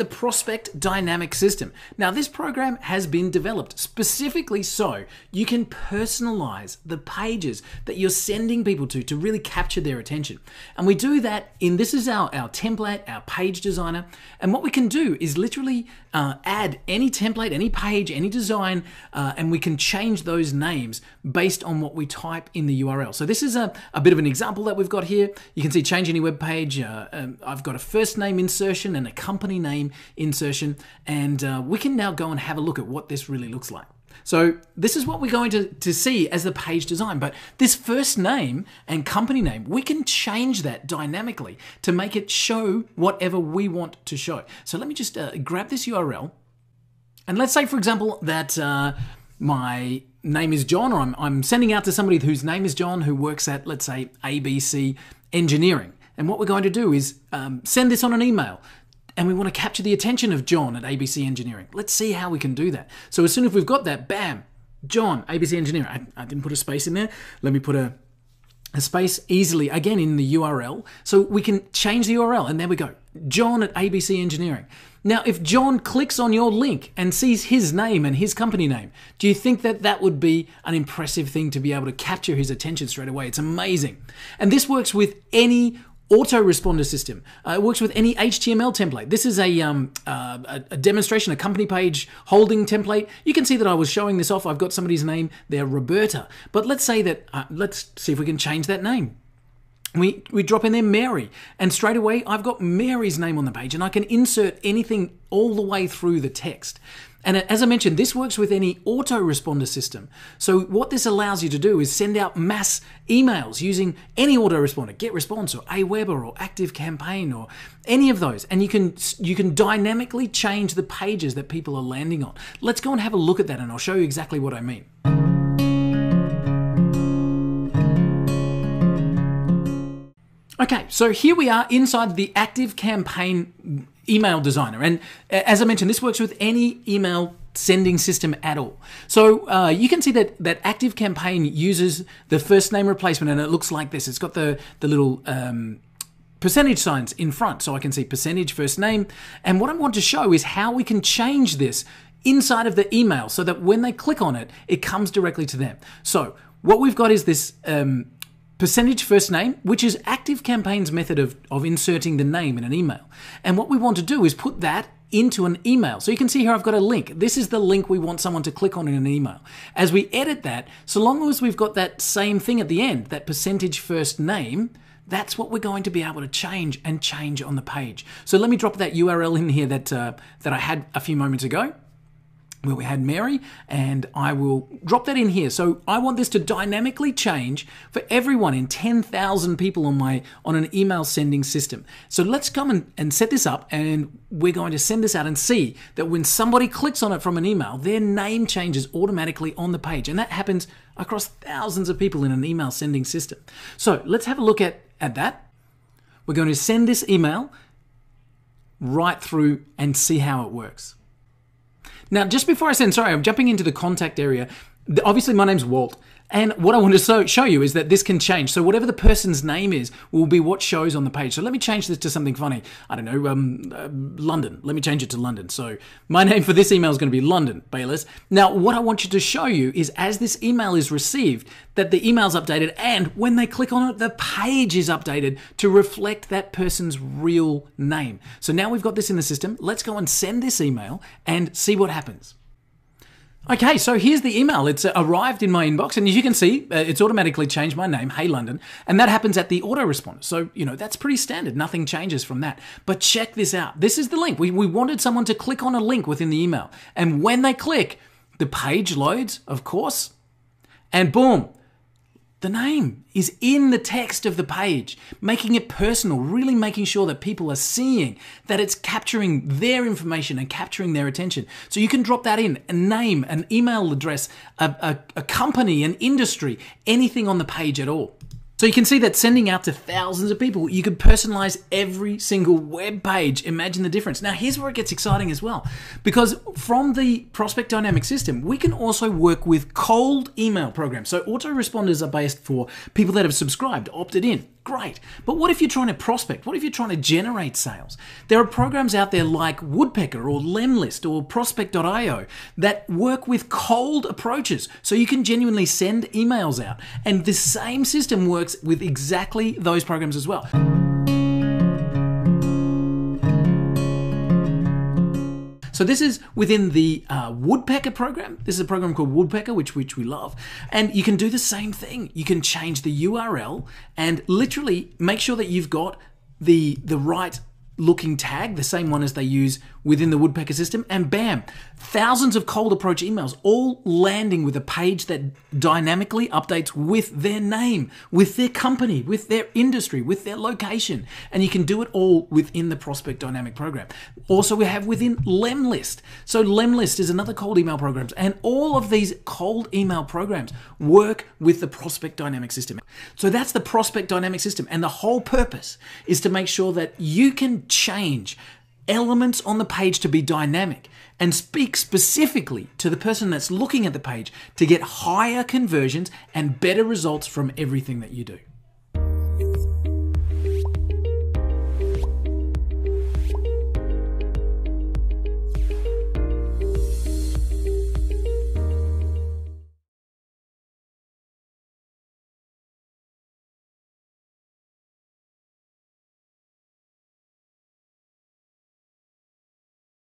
the Prospect Dynamic System. Now, this program has been developed specifically so you can personalize the pages that you're sending people to really capture their attention. And we do that this is our template, our page designer. And what we can do is literally add any template, any page, any design, and we can change those names based on what we type in the URL. So this is a bit of an example that we've got here. You can see change any web page. I've got a first name insertion and a company name insertion, and we can now go and have a look at what this really looks like. So this is what we're going to see as the page design, but this first name and company name, we can change that dynamically to make it show whatever we want to show. So let me just grab this URL, and let's say, for example, that my name is John, or I'm sending out to somebody whose name is John who works at, let's say, ABC Engineering. And what we're going to do is send this on an email. And we want to capture the attention of John at ABC Engineering. Let's see how we can do that. So as soon as we've got that, bam, John, ABC Engineering. I didn't put a space in there. Let me put a space easily, again, in the URL. So we can change the URL, and there we go. John at ABC Engineering. Now, if John clicks on your link and sees his name and his company name, do you think that that would be an impressive thing to be able to capture his attention straight away? It's amazing. And this works with any autoresponder system. It works with any HTML template. This is a demonstration, a company page holding template. You can see that I was showing this off. I've got somebody's name there, Roberta. But let's say that, let's see if we can change that name. We drop in there Mary, and straight away I've got Mary's name on the page, and I can insert anything all the way through the text. And as I mentioned, this works with any autoresponder system. So what this allows you to do is send out mass emails using any autoresponder, GetResponse or Aweber or ActiveCampaign or any of those. And you can dynamically change the pages that people are landing on. Let's go and have a look at that, and I'll show you exactly what I mean. Okay, so here we are inside the ActiveCampaign email designer. And as I mentioned, this works with any email sending system at all. So you can see that ActiveCampaign uses the first name replacement, and it looks like this. It's got the little percentage signs in front, so I can see percentage first name. And what I want to show is how we can change this inside of the email so that when they click on it, it comes directly to them. So what we've got is this percentage first name, which is ActiveCampaign's method of inserting the name in an email. And what we want to do is put that into an email. So you can see here I've got a link. This is the link we want someone to click on in an email. As we edit that, so long as we've got that same thing at the end, that percentage first name, that's what we're going to be able to change on the page. So let me drop that URL in here that I had a few moments ago, where we had Mary, and I will drop that in here. So I want this to dynamically change for everyone in 10,000 people on an email sending system. So let's come and set this up, and we're going to send this out and see that when somebody clicks on it from an email, their name changes automatically on the page. And that happens across thousands of people in an email sending system. So let's have a look at that. We're going to send this email right through and see how it works. Now, just before I send, sorry, I'm jumping into the contact area. Obviously, my name's Walt. And what I want to show you is that this can change. So whatever the person's name is will be what shows on the page. So let me change this to something funny. I don't know, London. Let me change it to London. So my name for this email is going to be London Bayless. Now, what I want you to show you is as this email is received, that the email's updated, and when they click on it, the page is updated to reflect that person's real name. So now we've got this in the system. Let's go and send this email and see what happens. Okay, so here's the email. It's arrived in my inbox, and as you can see, it's automatically changed my name, Hey London, and that happens at the autoresponder. So, that's pretty standard. Nothing changes from that. But check this out. This is the link. We wanted someone to click on a link within the email, and when they click, the page loads, of course, and boom, the name is in the text of the page, making it personal, really making sure that people are seeing that it's capturing their information and capturing their attention. So you can drop that in, a name, an email address, a company, an industry, anything on the page at all. So you can see that sending out to thousands of people, you could personalize every single web page. Imagine the difference. Now, here's where it gets exciting as well, because from the Prospect Dynamic System, we can also work with cold email programs. So autoresponders are based for people that have subscribed, opted in. Great. But what if you're trying to prospect? What if you're trying to generate sales? There are programs out there like Woodpecker or Lemlist or Prospect.io that work with cold approaches. So you can genuinely send emails out. And the same system works with exactly those programs as well. So this is within the Woodpecker program. This is a program called Woodpecker, which we love. And you can do the same thing. You can change the URL and literally make sure that you've got the right looking tag, the same one as they use within the Woodpecker system, and bam, thousands of cold approach emails, all landing with a page that dynamically updates with their name, with their company, with their industry, with their location. And you can do it all within the Prospect Dynamic program. Also, we have within Lemlist. So Lemlist is another cold email program, and all of these cold email programs work with the Prospect Dynamic system. So that's the Prospect Dynamic system, and the whole purpose is to make sure that you can change elements on the page to be dynamic and speak specifically to the person that's looking at the page to get higher conversions and better results from everything that you do.